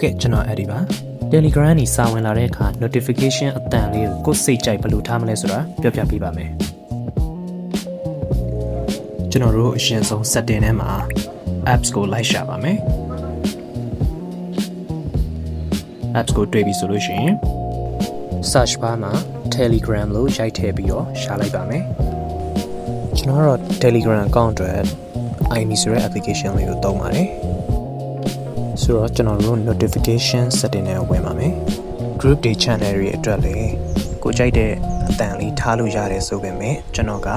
ကဲ့ကျွန်တော်အဲ့ဒီပါ Telegram ကြီးစာဝင်လာတဲ့အခါ notification အတန်လေးကိုကိုယ်စိတ်ကြိုက်ဘယ်လိုထားမလဲဆိုတာပြောပြပေးပါမယ်ကျွန်တော်တို့အရင်ဆုံး setting ထဲမှာ apps ကိုလိုက်ရှာပါမယ် apps ကိုတွေ့ပြီဆိုလို့ရှိရင် search bar မှာ Telegram လို့ရိုက်ထည့်ပြီးတော့ရှာလိုက်ပါမယ်ကျွန်တော်တို့ Telegram account အတွက် IME ဆိုတဲ့ application လေးကိုသုံးပါတယ်ဆိုတော့ကျွန်တော်တို့ notification setting နဲ့ဝင်ပါမယ် group day channel တွေအတွက်လည်းကိုကြိုက်တဲ့အတန်လေးထားလို့ရတယ်ဆိုပေမဲ့ကျွန်တော်က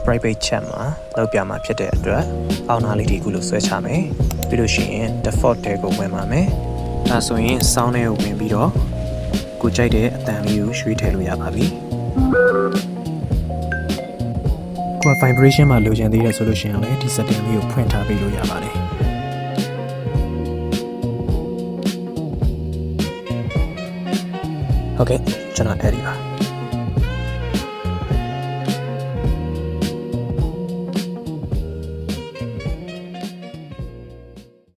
private chat မှာလောက်ပြမှာဖြစ်တဲ့အတွက်အောင်းနာလေးတွေကိုလို့ဆွဲချမယ်ပြီးလို့ရှိရင် default တဲကိုဝင်ပါမယ်ဒါဆိုရင် sound ထဲကိုဝင်ပြီးတော့ကိုကြိုက်တဲ့အတန်လေးကိုရွှေ့ထည့်လို့ရပါပြီကို vibration မှာလိုချင်သေးတယ်ဆိုလို့ရှိရင်လည်းဒီ setting လေးကိုဖွင့်ထားပေးလို့ရပါတယ်ဟုတ်ကဲ့ကျွန်တော်အဲ့ဒီပါ